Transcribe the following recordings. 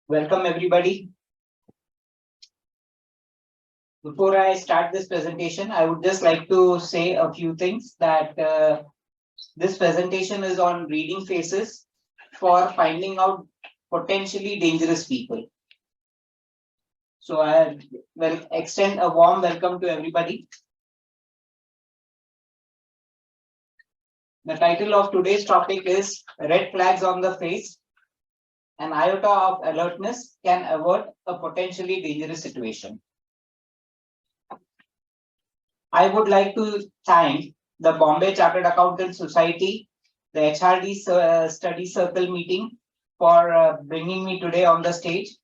Welcome everybody. Before I start this presentation, I would just like to say a few things that this presentation is on reading faces for finding out potentially dangerous people. So I will extend a warm welcome to everybody. The title of today's topic is Red Flags on the Face. An iota of alertness can avert a potentially dangerous situation. I would like to thank the Bombay Chartered Accountants Society, the HRD Study Circle meeting for bringing me today on the stage.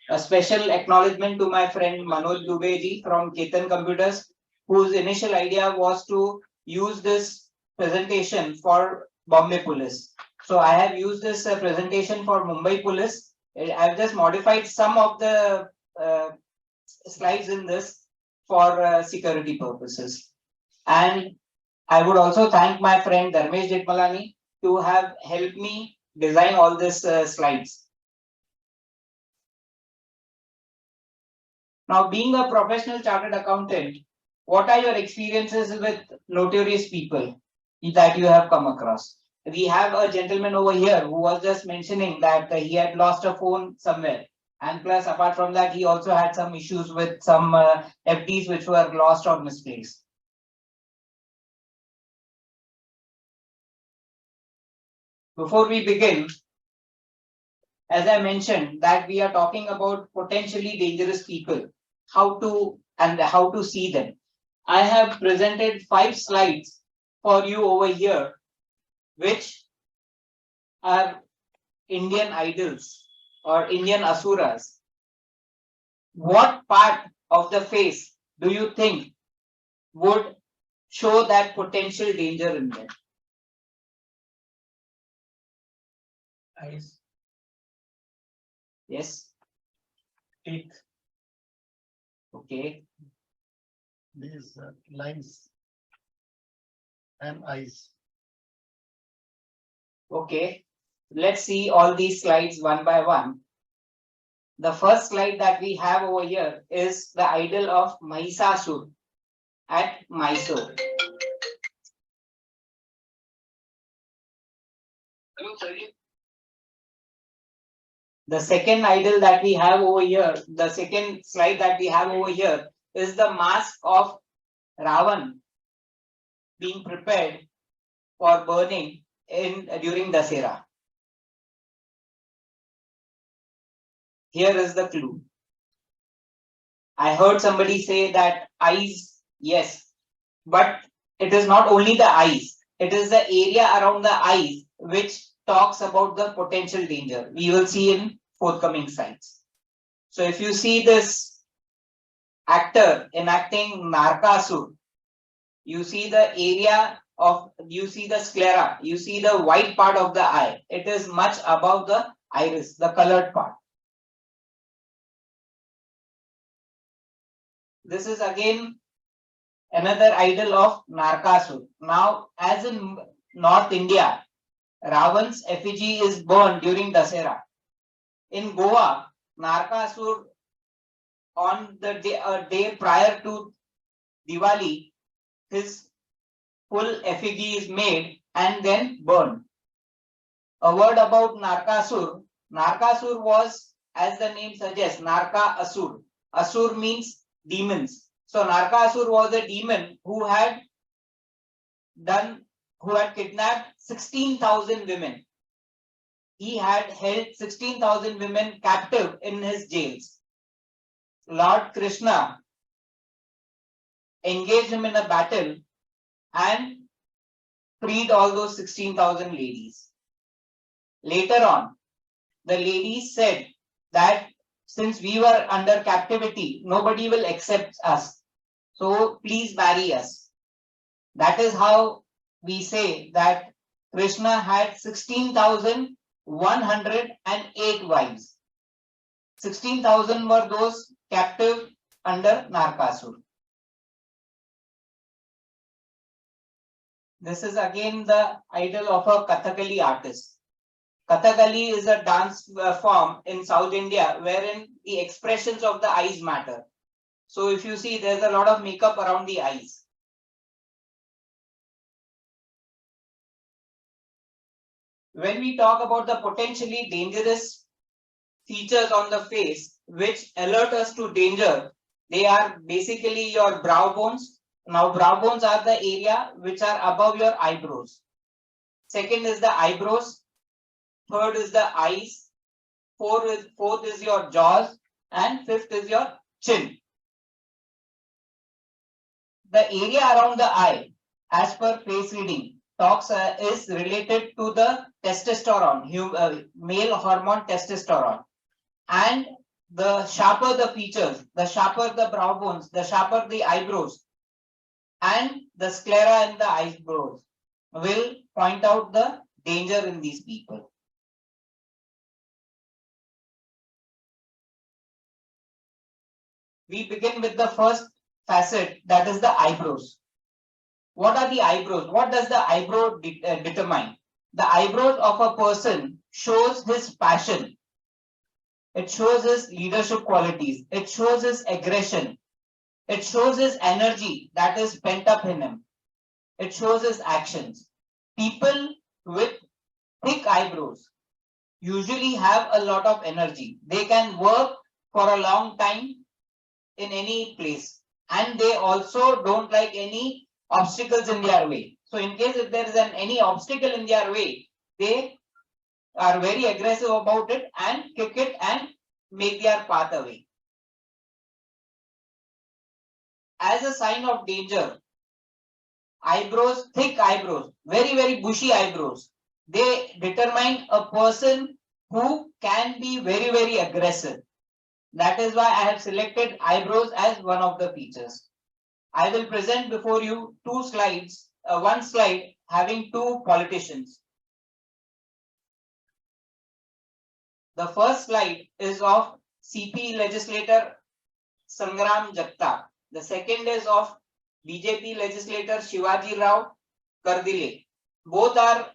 A special acknowledgement to my friend Manoj Dubey ji from Ketan Computers, whose initial idea was to use this presentation for Bombay Police. So I have used this presentation for Mumbai Police. I have just modified some of the slides in this for security purposes. And I would also thank my friend Dharmesh Jetmalani to have helped me design all these slides. Now, being a professional chartered accountant, what are your experiences with notorious people that you have come across? We have a gentleman over here who was just mentioning that he had lost a phone somewhere. And plus, apart from that, he also had some issues with some FDs which were lost or misplaced. Before we begin, as I mentioned, that we are talking about potentially dangerous people, how to see them. I have presented 5 slides for you over here, which are Indian idols or Indian asuras. What part of the face do you think would show that potential danger in them? Eyes, Yes. teeth, Okay. these lines, and eyes. Okay. Let's see all these slides one by one. The first slide that we have over here is the idol of Mahisasur at Mysore. The second idol that we have over here, the second slide that we have over here is the mask of Ravan being prepared for burning during Dasera. Here is the clue. I heard somebody say that eyes, yes, but it is not only the eyes, it is the area around the eyes which talks about the potential danger. We will see in forthcoming slides. So if you see this actor enacting Narkasur, you see the area of, you see the sclera, you see the white part of the eye. It is much above the iris, the colored part. This is again another idol of Narkasur. Now, as in North India, Ravan's effigy is burned during Dasera. In Goa, Narkasur, on the day prior to Diwali, his full effigy is made and then burned. A word about Narkasur. Narkasur was, as the name suggests, Narka Asur. Asur means demons. So Narkasur was a demon who had kidnapped 16,000 women. He had held 16,000 women captive in his jails. Lord Krishna engaged him in a battle and freed all those 16,000 ladies. Later on, the ladies said that since we were under captivity, nobody will accept us. So please marry us. That is how we say that Krishna had 16,108 wives. 16,000 were those captive under Narkasur. This is again the idol of a Kathakali artist. Kathakali is a dance form in South India wherein the expressions of the eyes matter. So if you see, there's a lot of makeup around the eyes. When we talk about the potentially dangerous features on the face which alert us to danger, they are basically your brow bones. Now, brow bones are the area which are above your eyebrows. Second is the eyebrows. Third is the eyes. Fourth is your jaws. And fifth is your chin. The area around the eye, as per face reading, talks is related to the testosterone, male hormone testosterone. And the sharper the features, the sharper the brow bones, the sharper the eyebrows, and the sclera in the eyebrows will point out the danger in these people. We begin with the first facet, that is the eyebrows. What are the eyebrows? What does the eyebrow determine? The eyebrows of a person shows his passion. It shows his leadership qualities. It shows his aggression. It shows his energy that is pent up in him. It shows his actions. People with thick eyebrows usually have a lot of energy. They can work for a long time in any place, and they also don't like any obstacles in their way. So in case if there is any obstacle in their way, they are very aggressive about it and kick it and make their path away. As a sign of danger, eyebrows, thick eyebrows, very bushy eyebrows, they determine a person who can be very aggressive. That is why I have selected eyebrows as one of the features. I will present before you two slides, one slide having two politicians. The first slide is of CP legislator Sangram Jagtap. The second is of BJP legislator Shivaji Rao Kardile. Both are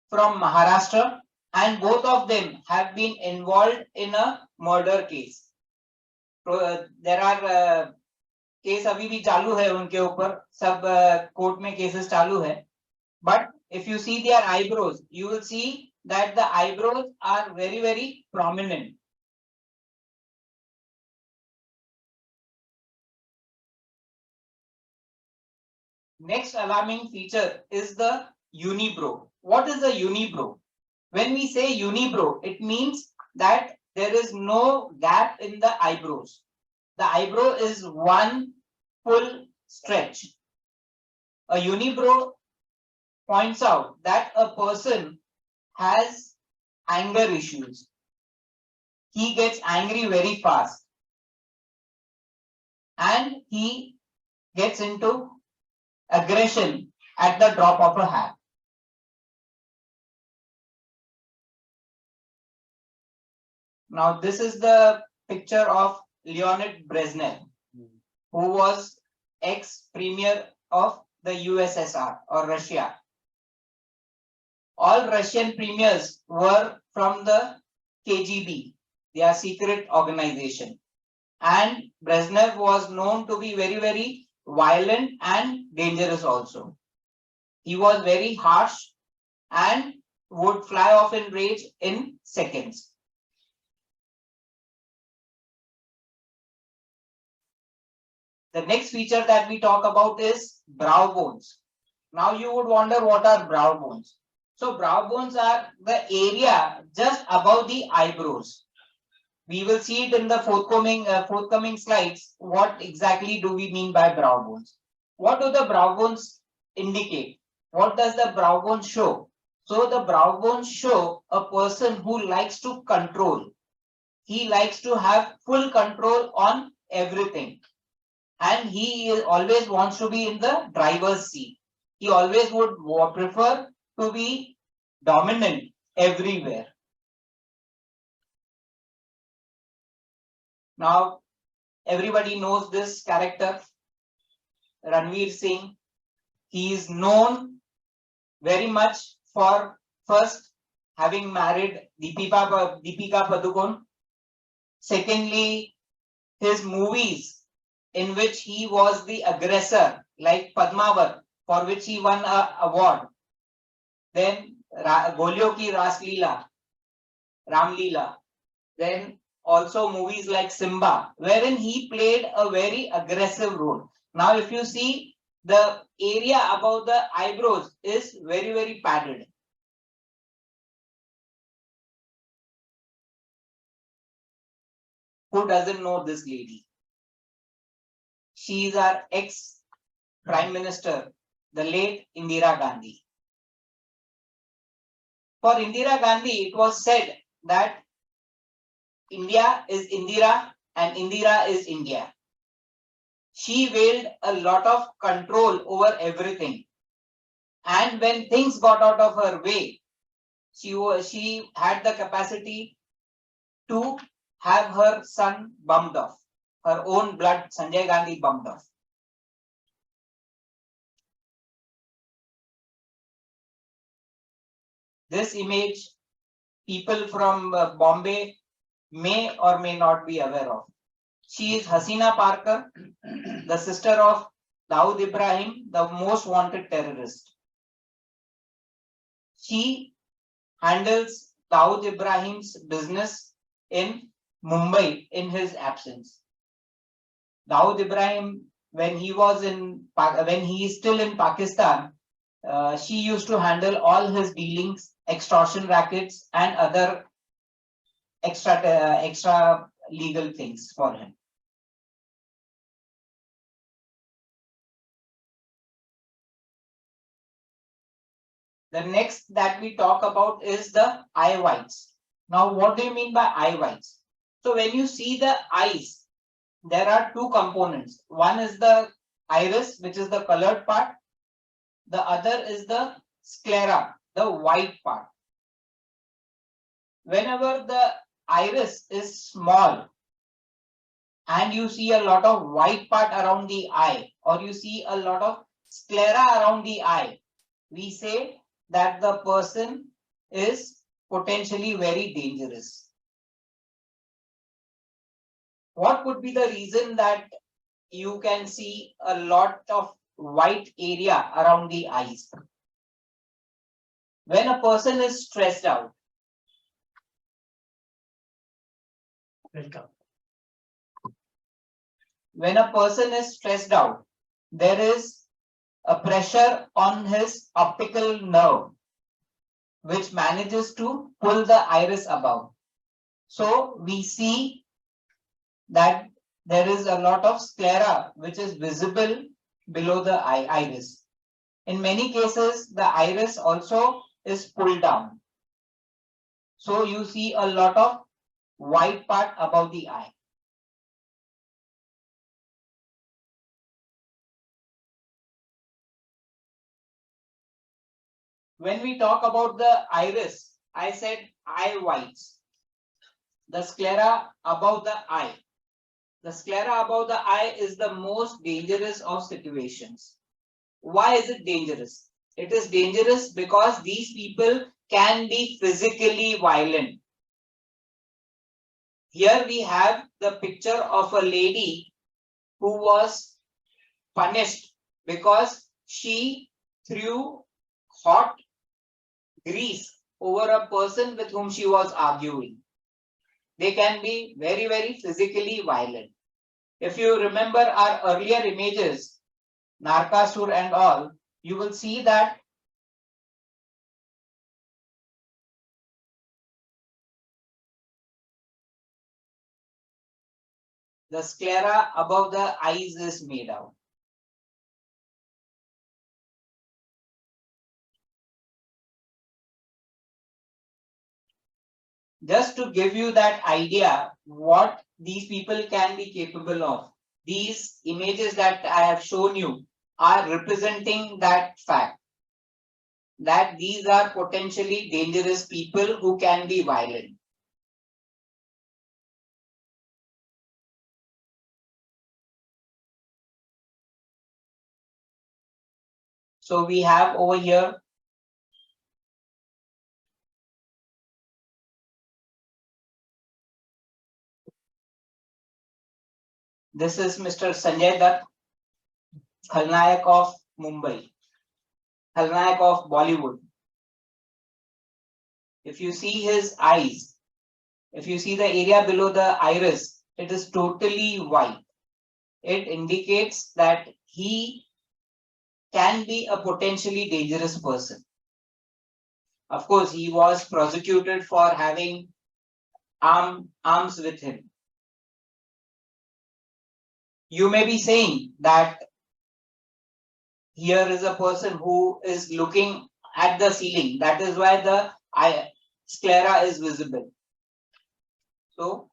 from Maharashtra and both of them have been involved in a murder case. There are case अभी भी चालू है उनके ऊपर, सब court में cases चालू है. But if you see their eyebrows, you will see that the eyebrows are very prominent. Next alarming feature is the unibrow. What is a unibrow? When we say unibrow, it means that there is no gap in the eyebrows. The eyebrow is one full stretch. A unibrow points out that a person has anger issues. He gets angry very fast and he gets into aggression at the drop of a hat. Now this is the picture of Leonid Brezhnev, who was ex-premier of the USSR or Russia. All Russian premiers were from the KGB, their secret organization. And Brezhnev was known to be very violent and dangerous also. He was very harsh and would fly off in rage in seconds. The next feature that we talk about is brow bones. Now you would wonder what are brow bones. So brow bones are the area just above the eyebrows. We will see it in the forthcoming slides. What exactly do we mean by brow bones? What do the brow bones indicate? What does the brow bone show? So the brow bones show a person who likes to control. He likes to have full control on everything. And he always wants to be in the driver's seat. He always would prefer to be dominant everywhere. Now, everybody knows this character, Ranveer Singh. He is known very much for first having married Deepika Padukone. Secondly, his movies in which he was the aggressor, like Padmavat, for which he won an award. Then Golio Ki Ras Leela, Ram Leela. Then also movies like Simba, wherein he played a very aggressive role. Now, if you see, the area above the eyebrows is very, very padded. Who doesn't know this lady? She is our ex-Prime Minister, the late Indira Gandhi. For Indira Gandhi, it was said that India is Indira and Indira is India. She wield a lot of control over everything. And when things got out of her way, she had the capacity to have her son bumped off, her own blood, Sanjay Gandhi, bumped off. This image, people from Bombay may or may not be aware of. She is Hasina Parker, the sister of Dawood Ibrahim, the most wanted terrorist. She handles Dawood Ibrahim's business in Mumbai in his absence. Dawood Ibrahim, when he is still in Pakistan, she used to handle all his dealings, extortion rackets, and other extra legal things for him. The next that we talk about is the eye whites. Now, what do you mean by eye whites? So when you see the eyes, there are two components. One is the iris, which is the colored part. The other is the sclera, the white part. Whenever the iris is small and you see a lot of white part around the eye, or you see a lot of sclera around the eye, we say that the person is potentially very dangerous. What could be the reason that you can see a lot of white area around the eyes? When a person is stressed out, Welcome. when a person is stressed out, there is a pressure on his optical nerve, which manages to pull the iris above. So we see that there is a lot of sclera which is visible below the iris. In many cases, the iris also is pulled down. So you see a lot of white part above the eye. When we talk about the iris, I said eye whites. The sclera above the eye. The sclera above the eye is the most dangerous of situations. Why is it dangerous? It is dangerous because these people can be physically violent. Here we have the picture of a lady who was punished because she threw hot grease over a person with whom she was arguing. They can be very, very physically violent. If you remember our earlier images, Narkasur and all, you will see that the sclera above the eyes is made out. Just to give you that idea what these people can be capable of, these images that I have shown you are representing that fact, that these are potentially dangerous people who can be violent. So we have over here This is Mr. Sanjay Dutt, Khalnayak of Mumbai, Khalnayak of Bollywood. If you see his eyes, if you see the area below the iris, it is totally white. It indicates that he can be a potentially dangerous person. Of course, he was prosecuted for having arms with him. You may be saying that here is a person who is looking at the ceiling. That is why the sclera is visible. So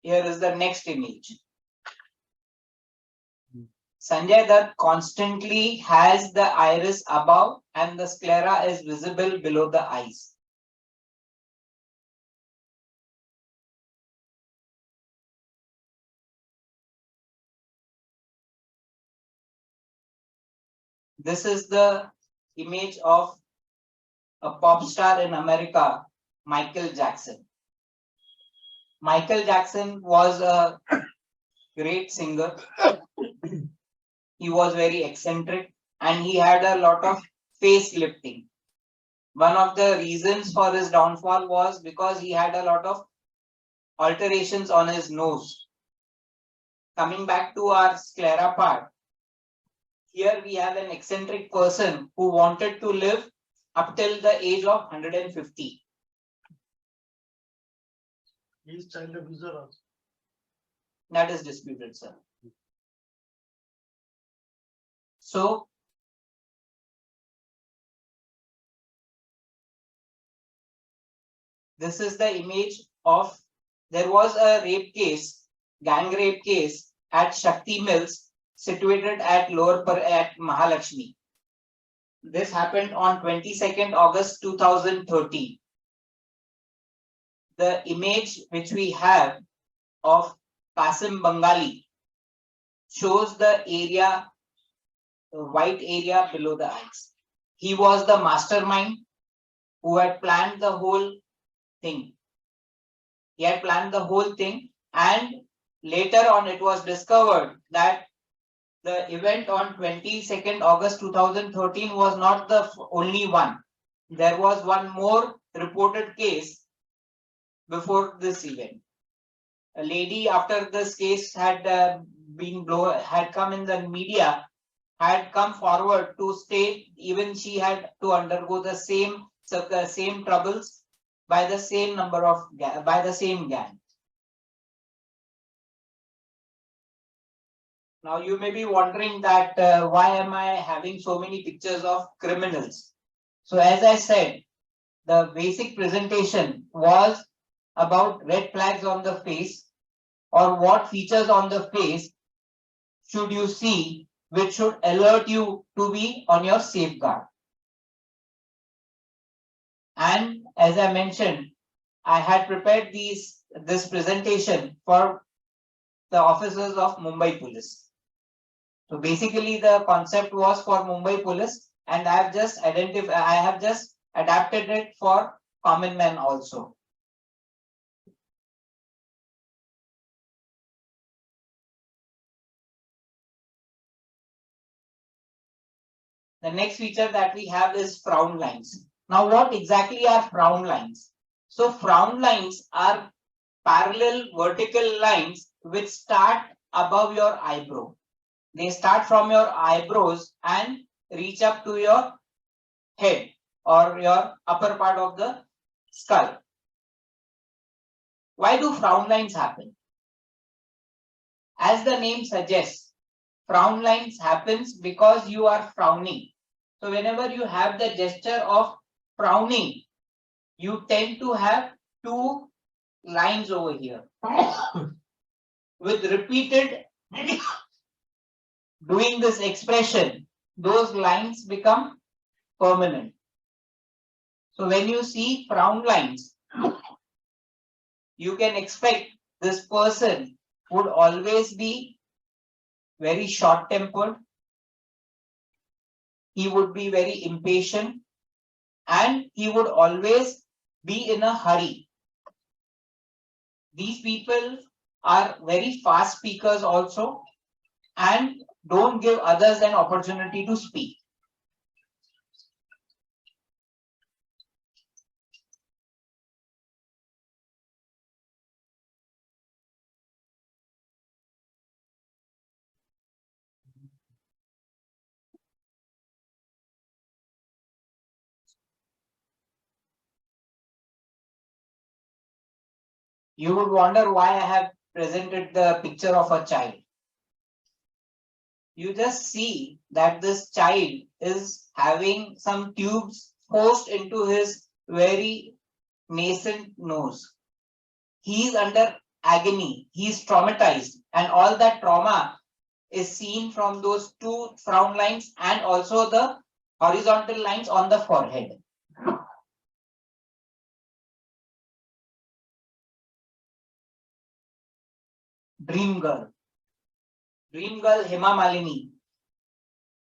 here is the next image. Sanjay Dutt constantly has the iris above and the sclera is visible below the eyes. This is the image of a pop star in America, Michael Jackson. Michael Jackson was a great singer. He was very eccentric and he had a lot of facelifting. One of the reasons for his downfall was because he had a lot of alterations on his nose. Coming back to our sclera part, here we have an eccentric person who wanted to live up till the age of 150. He is child abuser also. That is disputed, sir. So, this is the image of, there was a rape case, gang rape case at Shakti Mills situated at at Mahalakshmi. This happened on 22nd August 2013. The image which we have of Qasim Bengali shows the area, the white area below the eyes. He was the mastermind who had planned the whole thing. He had planned the whole thing, and later on it was discovered that the event on 22nd August 2013 was not the only one. There was one more reported case before this event. A lady, after this case had had come in the media, had come forward to state even she had to undergo the same troubles by the same gang. Now you may be wondering that why am I having so many pictures of criminals? So as I said, the basic presentation was about red flags on the face, or what features on the face should you see which should alert you to be on your safeguard. And as I mentioned, I had prepared this presentation for the officers of Mumbai Police. So basically the concept was for Mumbai Police, and I have just adapted it for common man also. The next feature that we have is frown lines. Now what exactly are frown lines? So frown lines are parallel vertical lines which start above your eyebrow. They start from your eyebrows and reach up to your head or your upper part of the skull. Why do frown lines happen? As the name suggests, frown lines happens because you are frowning. So whenever you have the gesture of frowning, you tend to have two lines over here. With repeated doing this expression, those lines become permanent. So when you see frown lines, you can expect this person would always be very short-tempered. He would be very impatient, and he would always be in a hurry. These people are very fast speakers also, and don't give others an opportunity to speak. You would wonder why I have presented the picture of a child. You just see that this child is having some tubes forced into his very nascent nose. He is under agony, he is traumatized, and all that trauma is seen from those two frown lines and also the horizontal lines on the forehead. Dream girl. Dream girl Hema Malini.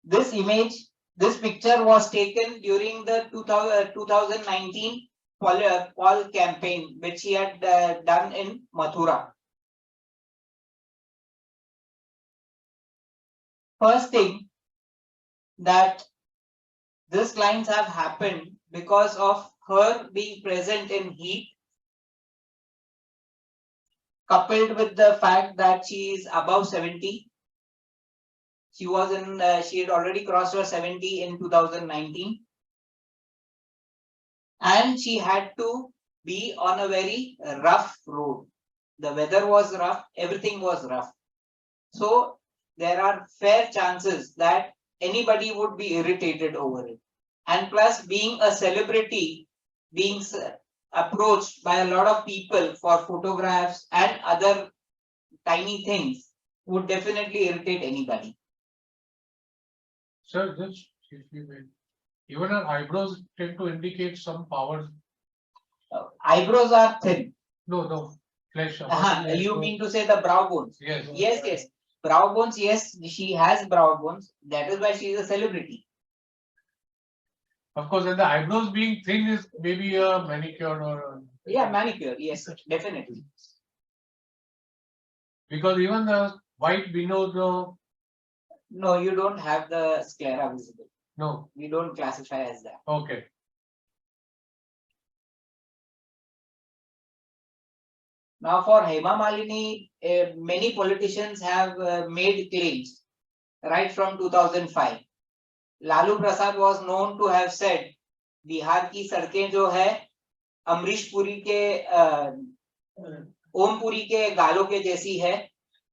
This image, this picture was taken during the 2019 poll campaign, which he had done in Mathura. First thing, that these lines have happened because of her being present in heat, coupled with the fact that she is above 70. She was in, she had already crossed her 70 in 2019. And she had to be on a very rough road. The weather was rough, everything was rough. So there are fair chances that anybody would be irritated over it. And plus, being a celebrity, being approached by a lot of people for photographs and other tiny things would definitely irritate anybody. Sir, just if you may, even our eyebrows tend to indicate some power. Eyebrows are thin. No, flesh. You mean to say the brow bones? Yes. Yes. Brow bones, yes, she has brow bones. That is why she is a celebrity. Of course, and the eyebrows being thin is maybe a manicure or. Yeah, manicure. Yes, definitely. Because even the white below the. No, you don't have the sclera visible. No. We don't classify as that. Okay. Now for Hema Malini, many politicians have made claims right from 2005. Lalu Prasad was known to have said, Bihar की सड़कें जो है अमरीश पुरी के ओम पुरी के गालों के जैसी है,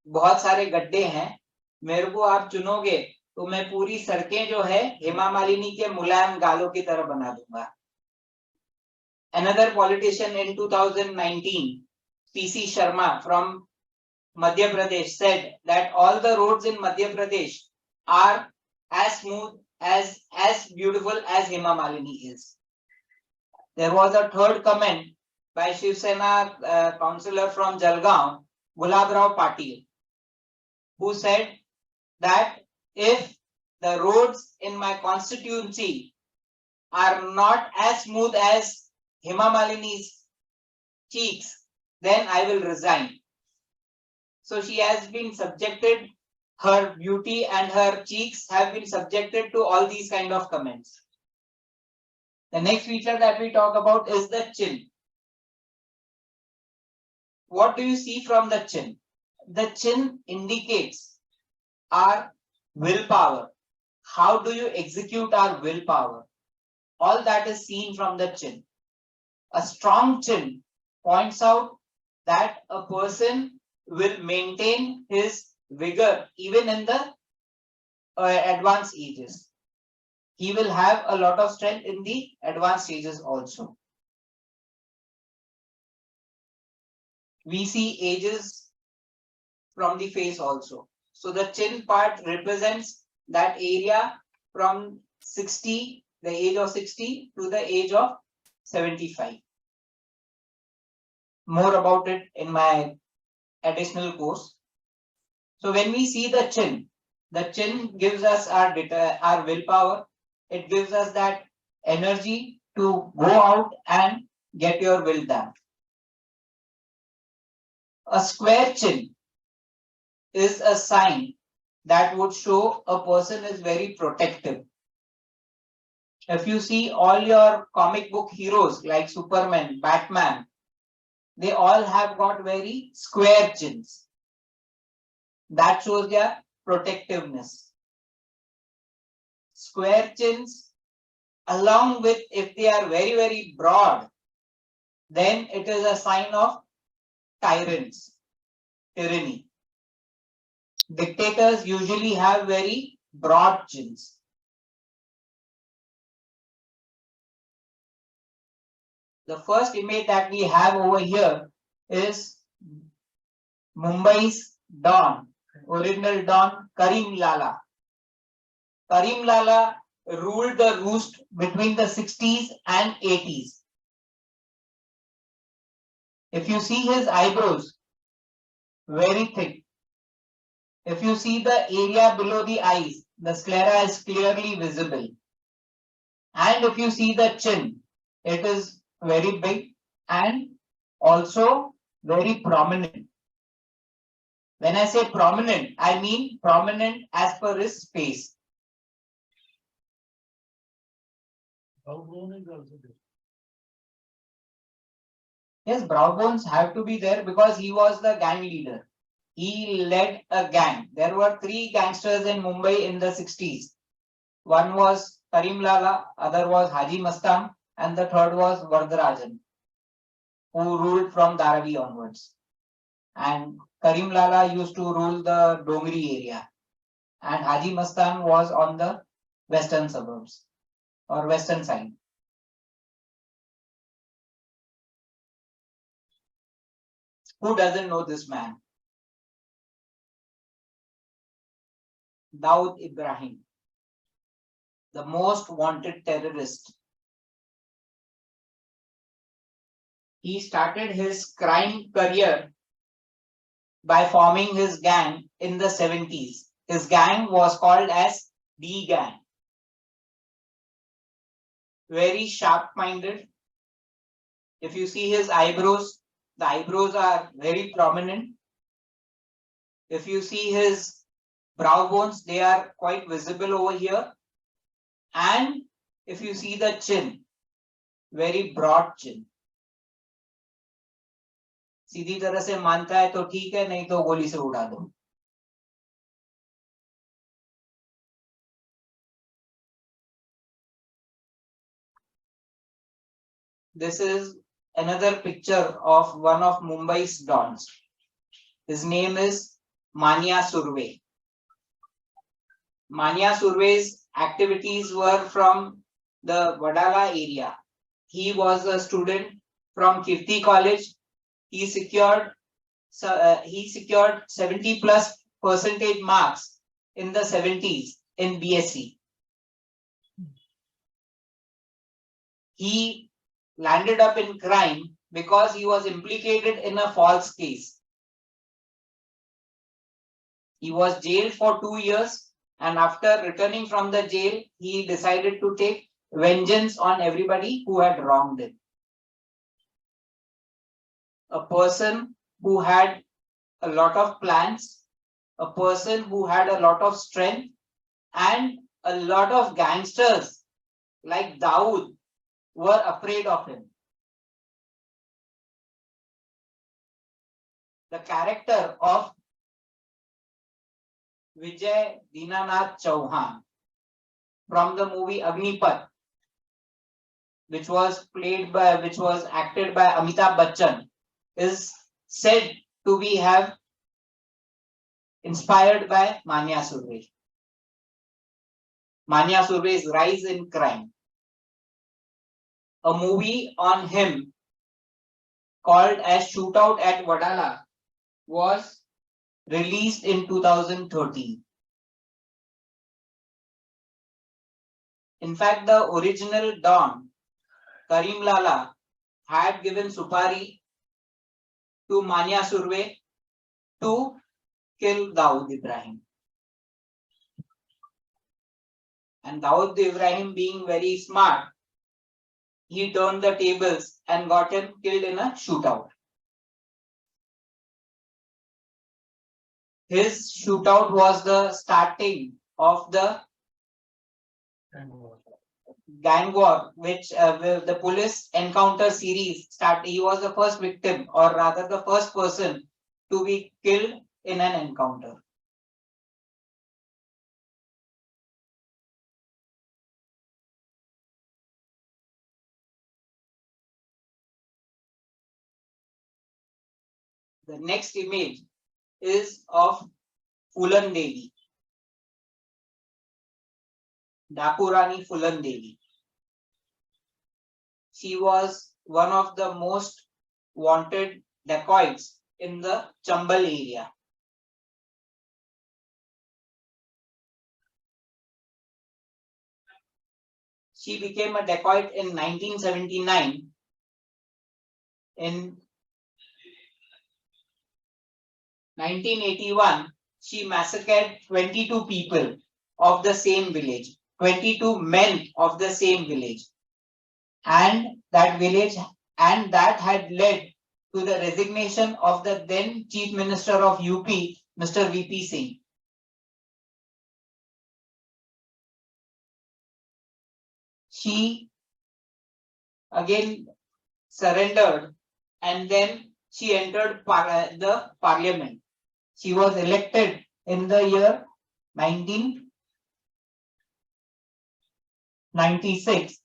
बहुत सारे गड्ढे हैं, मेरे को आप चुनोगे तो मैं पूरी सड़कें जो है हेमा मालिनी के मुलायम गालों की तरह बना दूंगा. Another politician in 2019, PC Sharma from Madhya Pradesh, said that all the roads in Madhya Pradesh are as smooth, as beautiful as Hema Malini is. There was a third comment by Shiv Sena councillor from Jalgaon, Gulab Rao Patil, who said that if the roads in my constituency are not as smooth as Hema Malini's cheeks, then I will resign. So she has been subjected, her beauty and her cheeks have been subjected to all these kind of comments. The next feature that we talk about is the chin. What do you see from the chin? The chin indicates our willpower. How do you execute our willpower? All that is seen from the chin. A strong chin points out that a person will maintain his vigor even in the advanced ages. He will have a lot of strength in the advanced stages also. We see ages from the face also. So the chin part represents that area from 60, the age of 60 to the age of 75. More about it in my additional course. So when we see the chin gives us our willpower. It gives us that energy to go out and get your will done. A square chin is a sign that would show a person is very protective. If you see all your comic book heroes like Superman, Batman, they all have got very square chins. That shows their protectiveness. Square chins, along with if they are very, very broad, then it is a sign of tyrants, tyranny. Dictators usually have very broad chins. The first image that we have over here is Mumbai's Don, original Don Karim Lala. Karim Lala ruled the roost between the 60s and 80s. If you see his eyebrows, very thick. If you see the area below the eyes, the sclera is clearly visible. And if you see the chin, it is very big and also very prominent. When I say prominent, I mean prominent as per his face. Brow bone is also there. Yes, brow bones have to be there because he was the gang leader. He led a gang. There were 3 gangsters in Mumbai in the 60s. One was Karim Lala, other was Haji Mastan, and the third was Vardarajan, who ruled from Dharavi onwards. And Karim Lala used to rule the Dongri area. And Haji Mastan was on the western suburbs or western side. Who doesn't know this man? Dawood Ibrahim, the most wanted terrorist. He started his crime career by forming his gang in the 70s. His gang was called as D Gang. Very sharp-minded. If you see his eyebrows, the eyebrows are very prominent. If you see his brow bones, they are quite visible over here. And if you see the chin, very broad chin. सीधी तरह से मानता है तो ठीक है, नहीं तो गोली से उड़ा दो. This is another picture of one of Mumbai's dons. His name is Manya Surve. Manya Surve's activities were from the Vadala area. He was a student from Kirti College. He secured 70+% marks in the 70s in BSc. He landed up in crime because he was implicated in a false case. He was jailed for 2 years, and after returning from the jail, he decided to take vengeance on everybody who had wronged him. A person who had a lot of plans, a person who had a lot of strength, and a lot of gangsters like Dawood were afraid of him. The character of Vijay Dinanath Chauhan from the movie Agnipath, which was acted by Amitabh Bachchan, is said to be have inspired by Manya Surve. Manya Surve's rise in crime. A movie on him called as Shootout at Vadala was released in 2013. In fact, the original Don, Karim Lala, had given Supari to Manya Surve to kill Dawood Ibrahim. And Dawood Ibrahim, being very smart, he turned the tables and got him killed in a shootout. his shootout was the starting of the gang war, which the police encounter series start. He was the first victim, or rather the first person to be killed in an encounter. The next image is of Fulan Devi, Dapurani Fulan Devi. She was one of the most wanted dacoits in the Chambal area. She became a dacoit in 1979. In 1981, she massacred 22 people of the same village, 22 men of the same village. And that had led to the resignation of the then Chief Minister of UP, Mr. VP Singh. She again surrendered, and then she entered the parliament. She was elected in the year 1996,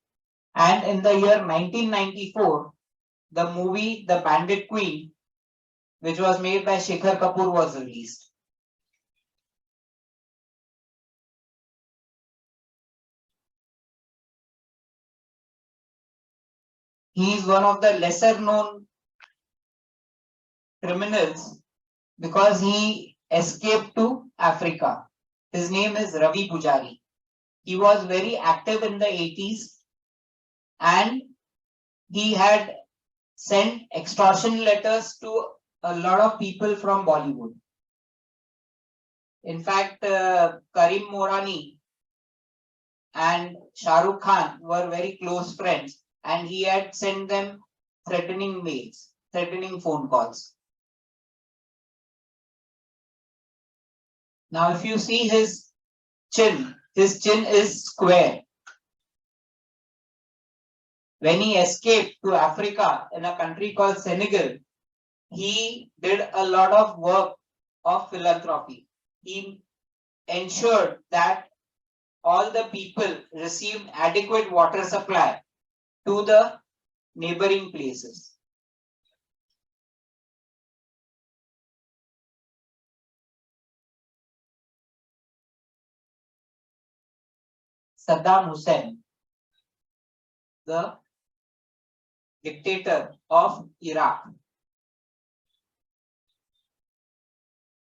and in the year 1994, the movie The Bandit Queen, which was made by Shekhar Kapoor, was released. He is one of the lesser known criminals because he escaped to Africa. His name is Ravi Pujari. He was very active in the 80s, and he had sent extortion letters to a lot of people from Bollywood. In fact, Karim Morani and Shah Rukh Khan were very close friends, and he had sent them threatening mails, threatening phone calls. Now, if you see his chin is square. When he escaped to Africa in a country called Senegal, he did a lot of work of philanthropy. He ensured that all the people received adequate water supply to the neighboring places. Saddam Hussein, the dictator of Iraq.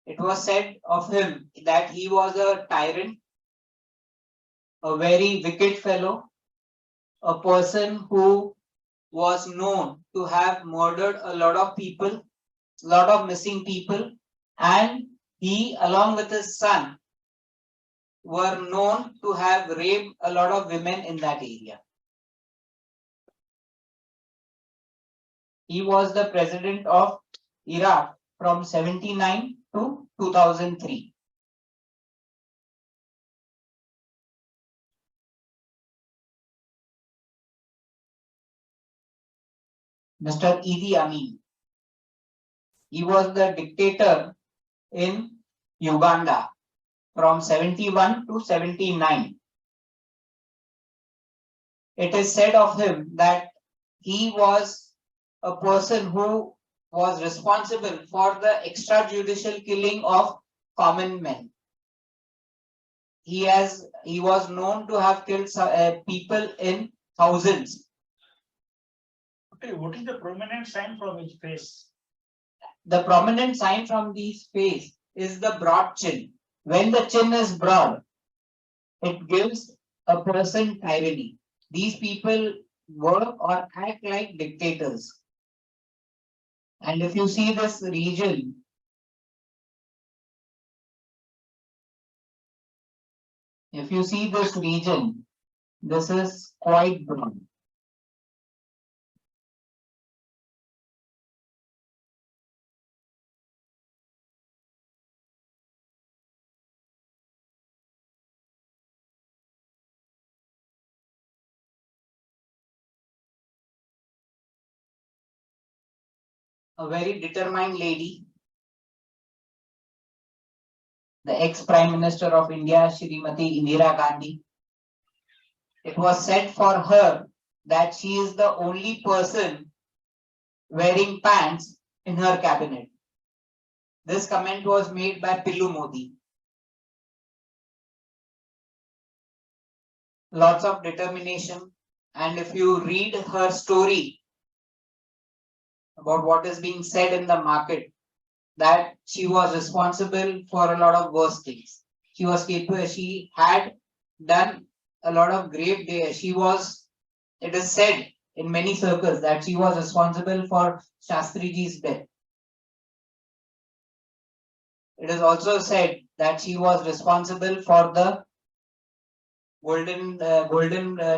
It was said of him that he was a tyrant, a very wicked fellow, a person who was known to have murdered a lot of people, a lot of missing people, and he, along with his son, were known to have raped a lot of women in that area. He was the president of Iraq from 1979 to 2003. Mr. Idi Amin. He was the dictator in Uganda from 1971 to 1979. It is said of him that he was a person who was responsible for the extrajudicial killing of common men. He was known to have killed people in thousands. Okay, what is the prominent sign from his face? The prominent sign from his face is the broad chin. When the chin is broad, it gives a person tyranny. These people work or act like dictators. And if you see this region, this is quite broad. a very determined lady, the ex-Prime Minister of India, Shrimati Indira Gandhi. It was said for her that she is the only person wearing pants in her cabinet. This comment was made by Pillu Modi. Lots of determination, and if you read her story about what is being said in the market, that she was responsible for a lot of worse things. She was capable, she had done a lot of grave day. She was, it is said in many circles that she was responsible for Shastriji's death. It is also said that she was responsible for the golden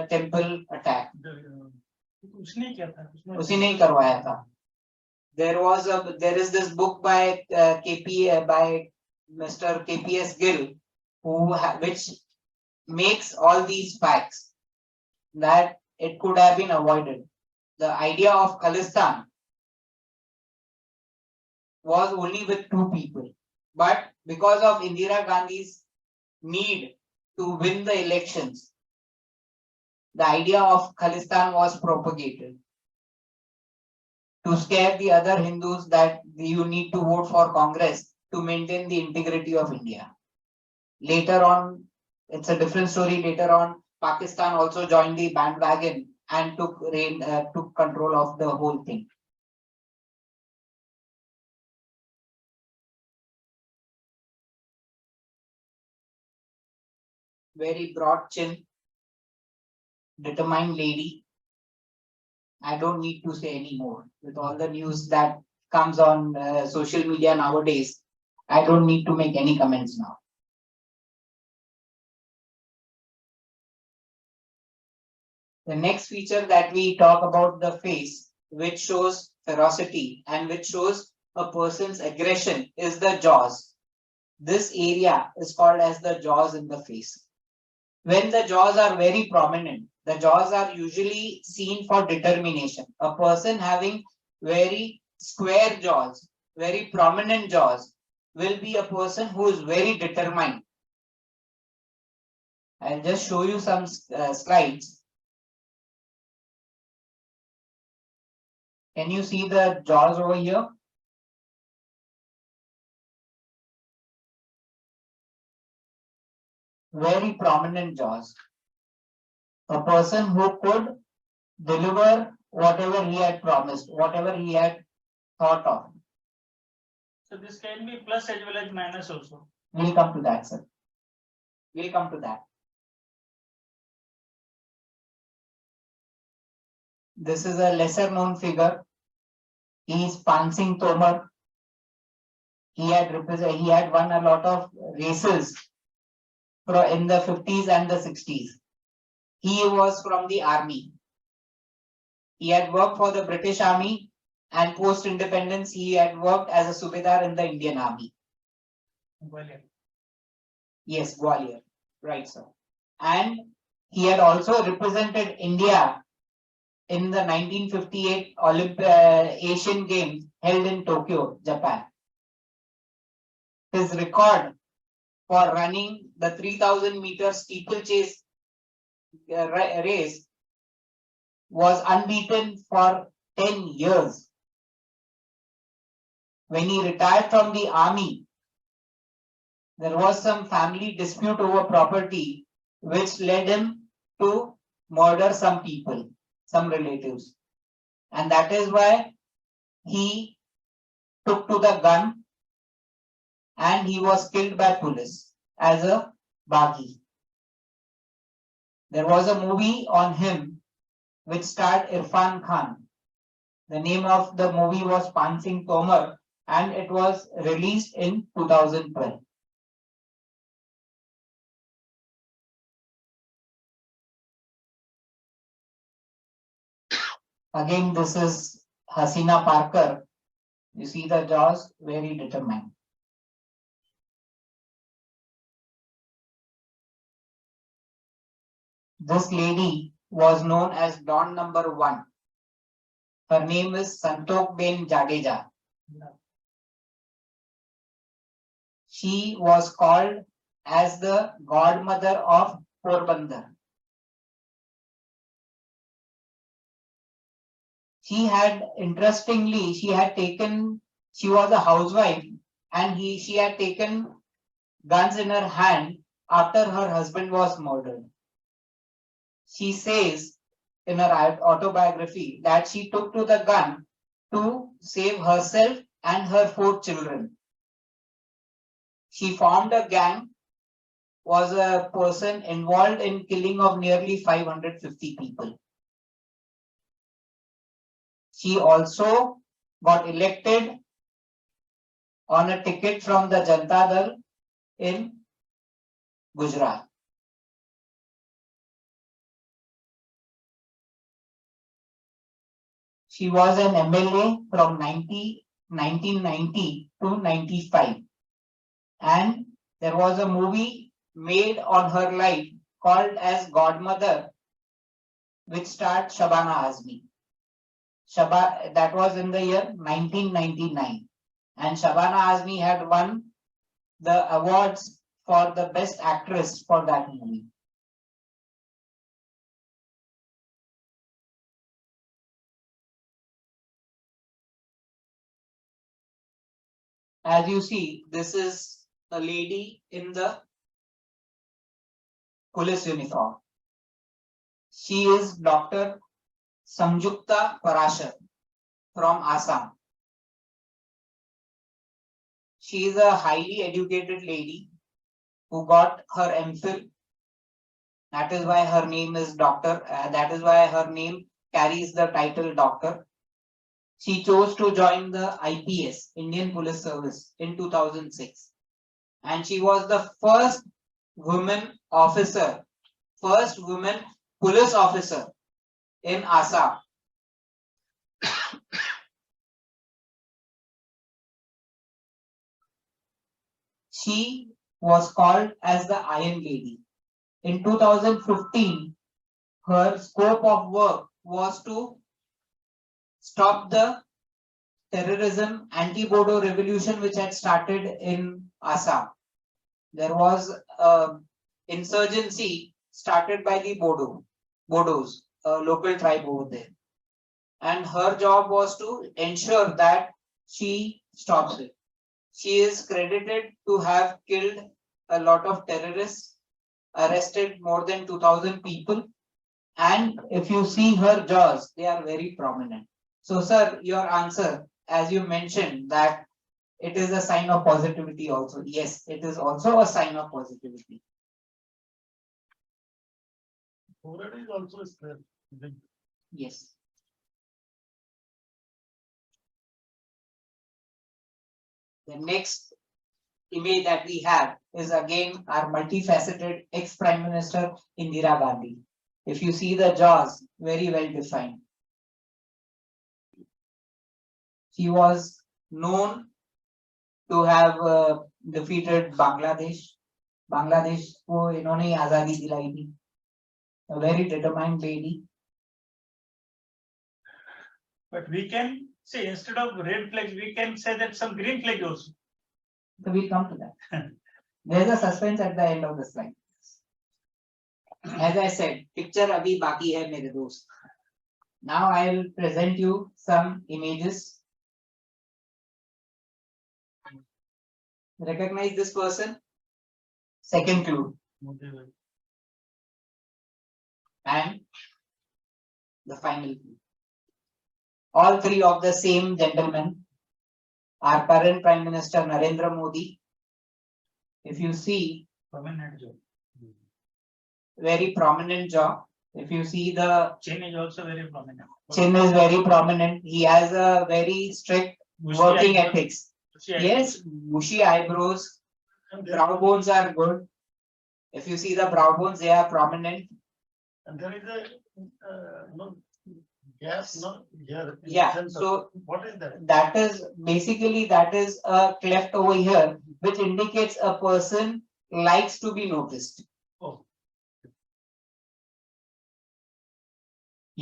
temple attack. उसने किया था, उसी ने ही करवाया था. There is this book by by Mr. KPS Gill, which makes all these facts that it could have been avoided. The idea of Khalistan was only with two people, but because of Indira Gandhi's need to win the elections, the idea of Khalistan was propagated to scare the other Hindus that you need to vote for Congress to maintain the integrity of India. Later on, it's a different story. Later on, Pakistan also joined the bandwagon and took control of the whole thing. Very broad chin, determined lady. I don't need to say any more. With all the news that comes on social media nowadays, I don't need to make any comments now. The next feature that we talk about the face, which shows ferocity and which shows a person's aggression, is the jaws. This area is called as the jaws in the face. When the jaws are very prominent, the jaws are usually seen for determination. A person having very square jaws, very prominent jaws, will be a person who is very determined. I'll just show you some slides. Can you see the jaws over here? Very prominent jaws. A person who could deliver whatever he had promised, whatever he had thought of. So this can be plus as well as minus also. We'll come to that, sir. We'll come to that. This is a lesser known figure. He is Pan Singh Tomar. He had won a lot of races in the 50s and the 60s. He was from the army. He had worked for the British Army, and post independence he had worked as a Subedar in the Indian Army. Gwalior. Yes, Gwalior. Right, sir. And he had also represented India in the 1958 Asian Games held in Tokyo, Japan. His record for running the 3000 meter steeplechase race was unbeaten for 10 years. When he retired from the army, there was some family dispute over property which led him to murder some people, some relatives. And that is why he took to the gun and he was killed by police as a baghi. There was a movie on him which starred Irfan Khan. The name of the movie was Pan Singh Tomar and it was released in 2012. Again, this is Hasina Parker. You see the jaws, very determined. This lady was known as Dawn number 1. Her name is Santokh Ben Jadeja. She was called as the godmother of Porbandar. She had, interestingly, she was a housewife, and she had taken guns in her hand after her husband was murdered. She says in her autobiography that she took to the gun to save herself and her 4 children. She formed a gang, was a person involved in killing of nearly 550 people. She also got elected on a ticket from the Janata Dal in Gujarat. She was an MLA from 1990 to 95. And there was a movie made on her life called as Godmother, which starred Shabana Azmi. That was in the year 1999. And Shabana Azmi had won the awards for the best actress for that movie. As you see, this is a lady in the police uniform. She is Dr. Samjukta Parashar from Assam. She is a highly educated lady who got her MPhil. That is why her name is doctor. That is why her name carries the title doctor. She chose to join the IPS, Indian Police Service, in 2006. And she was the first woman officer, first woman police officer in Assam. She was called as the Iron Lady. In 2015, her scope of work was to stop the terrorism anti-Bodo revolution which had started in Assam. There was insurgency started by the Bodos, a local tribe over there. And her job was to ensure that she stops it. She is credited to have killed a lot of terrorists, arrested more than 2,000 people. And if you see her jaws, they are very prominent. So, sir, your answer, as you mentioned, that it is a sign of positivity also. Yes, it is also a sign of positivity. Forehead is also square. Yes. The next image that we have is again our multifaceted ex-Prime Minister Indira Gandhi. If you see the jaws, very well defined. She was known to have defeated Bangladesh. Bangladesh को इन्होंने आजादी दिलाई थी. A very determined lady. But we can say instead of red flags, we can say that some green flag also. So we'll come to that. There's a suspense at the end of the slide. As I said, picture abhi baki hai mere dost. Now I'll present you some images. Recognize this person? Second clue. And the final clue. All three of the same gentlemen. Our current Prime Minister Narendra Modi. If you see, Prominent job. very prominent jaw. If you see the Chin is also very prominent. chin is very prominent. He has a very strict Bushy working eyebrow- ethics. bushy eyebrow. Yes, bushy eyebrows, And there- brow bones are good. If you see the brow bones, they are prominent. And there is a no gas, no here. in Yeah, center. so What is that? that is basically that is a cleft over here, which indicates a person likes to be noticed. Oh,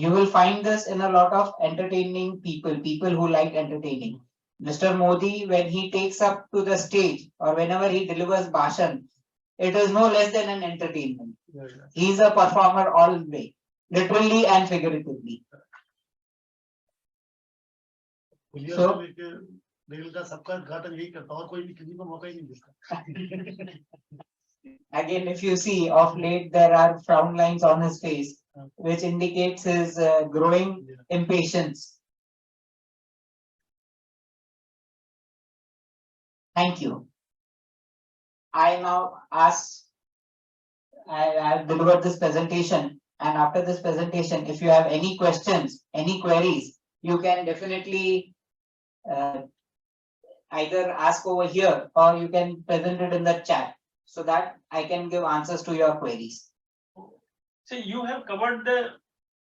You will find this in a lot of entertaining people, people who like entertaining. Mr. Modi, when he takes up to the stage or whenever he delivers bhashan, it is no less than an entertainment. He is a performer all the way, literally and figuratively. So, दिल का सबका उद्घाटन यही करता और कोई भी किसी को मौका ही नहीं देता. again, if you see of late, there are frown lines on his face, which indicates his growing impatience. Thank you. I now ask, I have delivered this presentation, and after this presentation, if you have any questions, any queries, you can definitely either ask over here or you can present it in the chat so that I can give answers to your queries. See, you have covered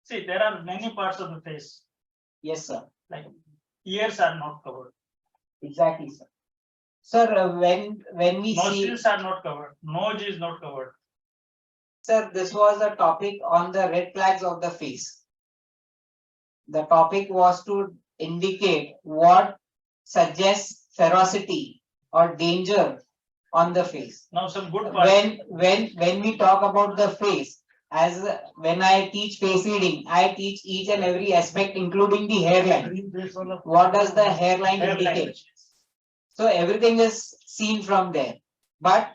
see, there are many parts of the face, Yes, sir. like ears are not covered, Exactly, sir. Sir, when we see, nostrils are not covered, nose is not covered. sir, this was a topic on the red flags of the face. The topic was to indicate what suggests ferocity or danger on the face. Now some good parts. When we talk about the face, as when I teach face reading, I teach each and every aspect, including the hairline. What does the hairline indicate? So everything is seen from there. But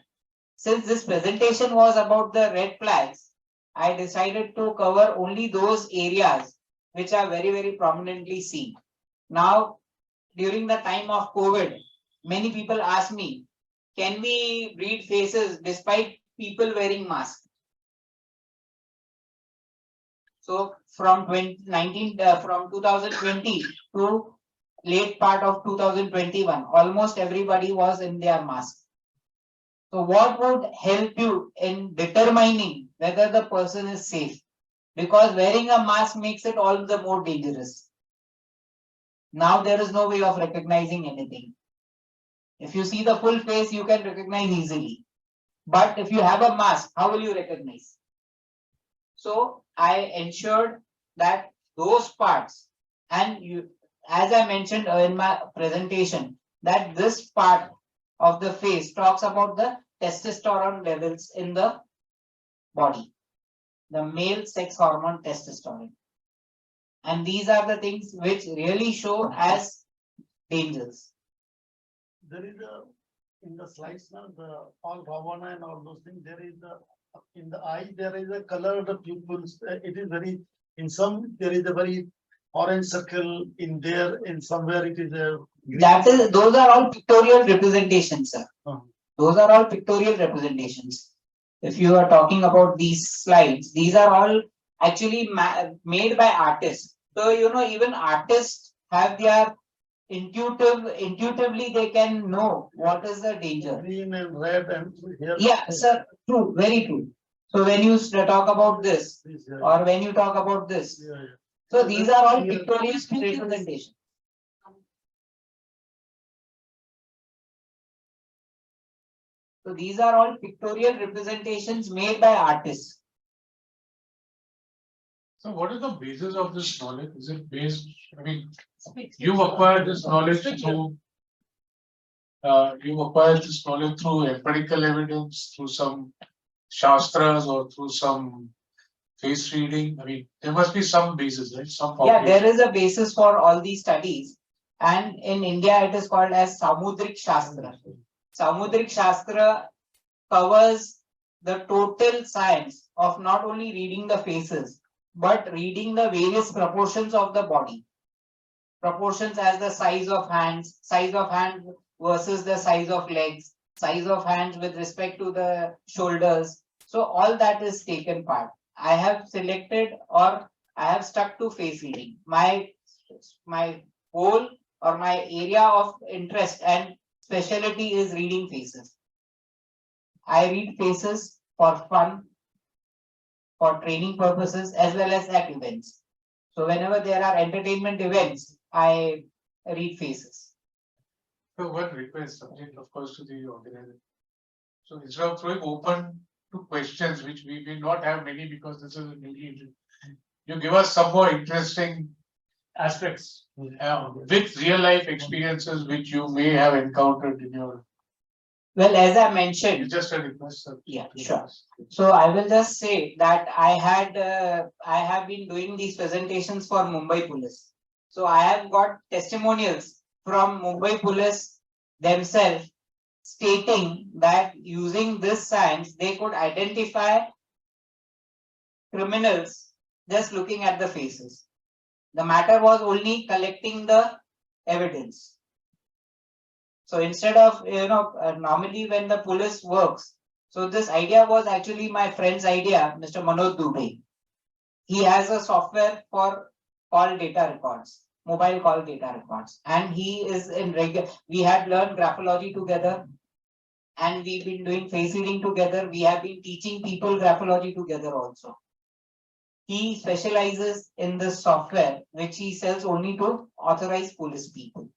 since this presentation was about the red flags, I decided to cover only those areas which are very, very prominently seen. Now, during the time of COVID, many people ask me, can we read faces despite people wearing masks? So from 2020 to late part of 2021, almost everybody was in their mask. So what would help you in determining whether the person is safe? Because wearing a mask makes it all the more dangerous. Now there is no way of recognizing anything. If you see the full face, you can recognize easily. But if you have a mask, how will you recognize? So I ensured that those parts, and you, as I mentioned in my presentation, that this part of the face talks about the testosterone levels in the body, the male sex hormone testosterone. And these are the things which really show as dangers. There is in the slides now, the all Ravana and all those things, there is in the eye, there is a color of the pupils. It is very, in some, there is a very orange circle in there, in somewhere it is a. Those are all pictorial representations, sir. Uh-huh. Those are all pictorial representations. If you are talking about these slides, these are all actually made by artists. So, even artists have their intuitively they can know what is the danger. Green and red and here. Yeah, sir, true, very true. So when you talk about this or when you talk about this, so these are all pictorial representations. So these are all pictorial representations made by artists. So what is the basis of this knowledge? Is it based, I mean, you acquired this knowledge through empirical evidence, through some shastras or through some face reading? I mean, there must be some basis, right? Some Yeah, there is a basis for all these studies. And in India, it is called as Samudrik Shastra. Samudrik Shastra covers the total science of not only reading the faces, but reading the various proportions of the body. Proportions as the size of hands versus the size of legs, size of hands with respect to the shoulders. So all that is taken part. I have selected or I have stuck to face reading. My goal or my area of interest and specialty is reading faces. I read faces for fun, for training purposes, as well as at events. So whenever there are entertainment events, I read faces. So one request, subject of course to the organizer. So instead of throwing open to questions, which we will not have many because this is a newly you give us some more interesting Aspects. with real life experiences which you may have encountered in your. Well, as I mentioned, It's just a request. Sir. Yeah, sure. So I will just say that I have been doing these presentations for Mumbai Police. So I have got testimonials from Mumbai Police themselves stating that using this science, they could identify criminals just looking at the faces. The matter was only collecting the evidence. So instead of, normally when the police works, so this idea was actually my friend's idea, Mr. Manoj Dubey. He has a software for call data records, mobile call data records, and he is in regular. We had learned graphology together, and we've been doing face reading together. We have been teaching people graphology together also. He specializes in this software, which he sells only to authorized police people.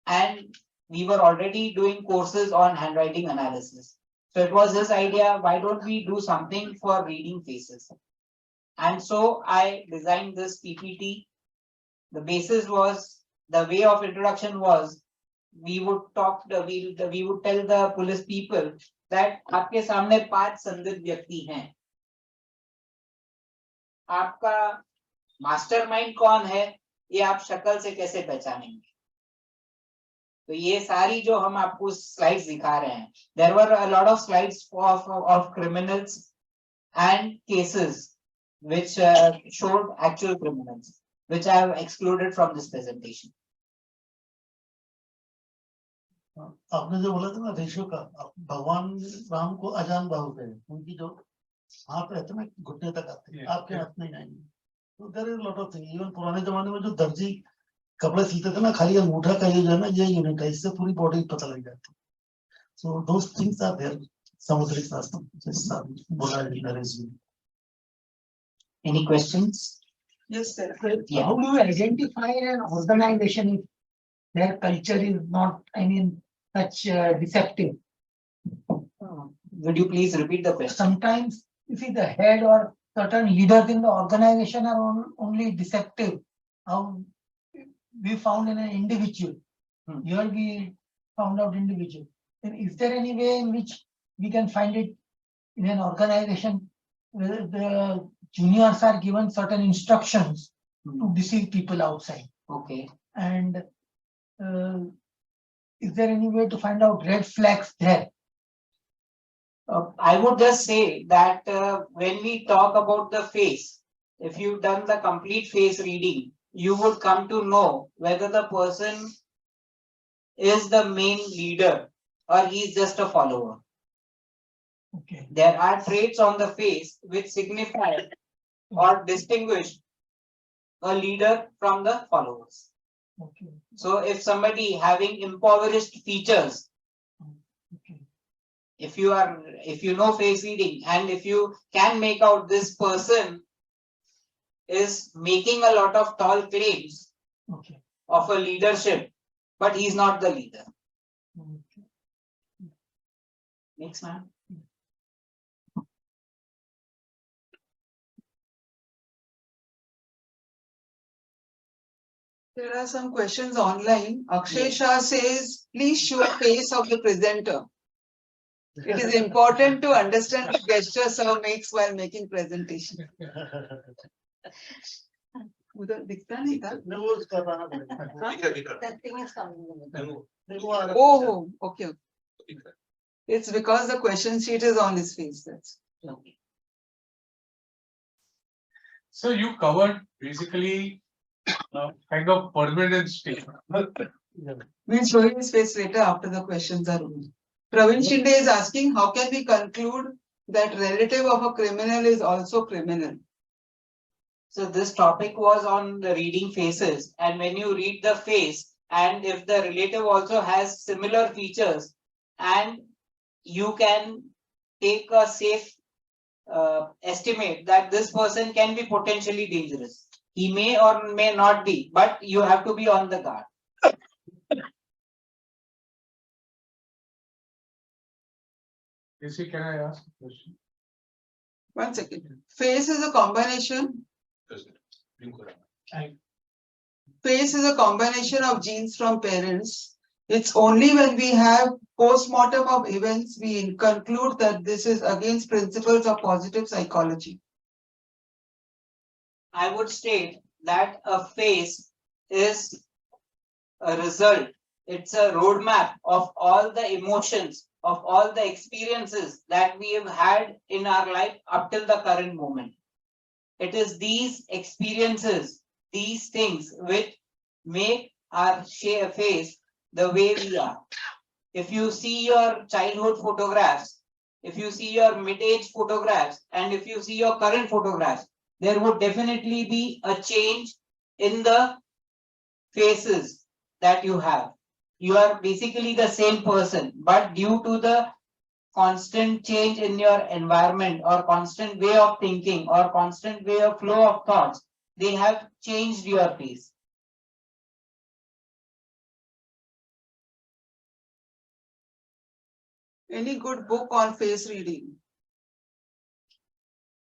And we were already doing courses on handwriting analysis. So it was his idea, why don't we do something for reading faces? And so I designed this PPT. The basis was, the way of introduction was, we would talk, we would tell the police people that आपके सामने 5 संदिग्ध व्यक्ति हैं. आपका mastermind कौन है, ये आप शक्ल से कैसे पहचानेंगे? तो ये सारी जो हम आपको स्लाइड्स दिखा रहे हैं, there were a lot of slides of criminals and cases which showed actual criminals, which I have excluded from this presentation. आपने जो बोला था ना रेशो का, भगवान राम को अजान बाहु थे, उनकी जो हाथ रहते ना घुटने तक आते हैं, आपके हाथ नहीं आएंगे. तो there is lot of thing. Even पुराने जमाने में जो दर्जी कपड़े सिलते थे ना, खाली अंगूठा का ये जो है ना, ये यूनिट है, इससे पूरी बॉडी पता लग जाती है. सो दोस थिंग्स आर देयर. समुद्रिक शास्त्र जैसा बोला है नरेश जी. Any questions? Yes, sir. Yeah. How do you identify an organization if their culture is not, such deceptive? Would you please repeat the question? Sometimes you see the head or certain leaders in the organization are only deceptive. How we found in an individual. Here we found out individual. Then is there any way in which we can find it in an organization where the juniors are given certain instructions to deceive people outside? Okay. And is there any way to find out red flags there? I would just say that when we talk about the face, if you've done the complete face reading, you would come to know whether the person is the main leader or he's just a follower. Okay. There are traits on the face which signify or distinguish a leader from the followers. Okay. So if somebody having impoverished features, Okay. if you know face reading and if you can make out this person is making a lot of tall claims Okay. of a leadership, but he's not the leader. Okay. Next man. There are some questions online. Akshay Yes. Shah says, please show face of the presenter. It is important to understand the gesture sir makes while making presentation. उधर दिखता नहीं था? नहीं, वो उसका बनाना पड़ेगा. That thing is coming. नहीं, वो आ रहा है. Oh, okay. It's because the question sheet is on his face. That's Okay. So you covered basically kind of permanent state. We'll show you his face later after the questions are over. Praveen Shinde is asking, how can we conclude that relative of a criminal is also criminal? So this topic was on the reading faces, and when you read the face and if the relative also has similar features, and you can take a safe estimate that this person can be potentially dangerous. He may or may not be, but you have to be on the guard. Casey, can I ask a question? 1 second. Face is a combination Face is a combination of genes from parents. It's only when we have post-mortem of events we conclude that this is against principles of positive psychology. I would state that a face is a result. It's a roadmap of all the emotions, of all the experiences that we have had in our life up till the current moment. It is these experiences, these things which make our face the way we are. If you see your childhood photographs, if you see your mid-age photographs, and if you see your current photographs, there would definitely be a change in the faces that you have. You are basically the same person, but due to the constant change in your environment or constant way of thinking or constant way of flow of thoughts, they have changed your face. Any good book on face reading?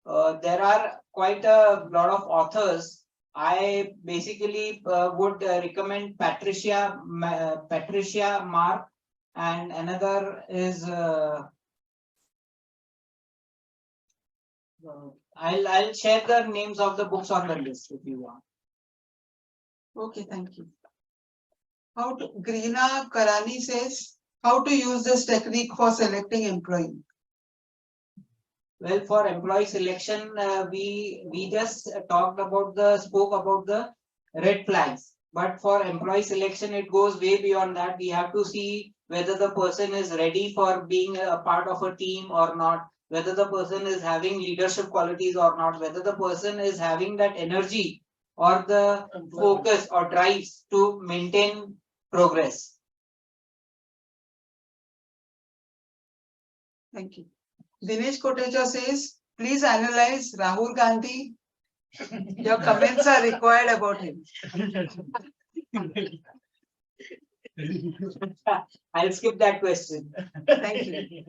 There are quite a lot of authors. I basically would recommend Patricia Mark, and another is I'll share the names of the books on the list if you want. Okay, thank you. Greena Karani says, how to use this technique for selecting employee? Well, for employee selection, we just spoke about the red flags. But for employee selection, it goes way beyond that. We have to see whether the person is ready for being a part of a team or not, whether the person is having leadership qualities or not, whether the person is having that energy or the focus or drives to maintain progress. Thank you. Dinesh Kotecha says, please analyze Rahul Gandhi. Your comments are required about him. I'll skip that question. Thank you.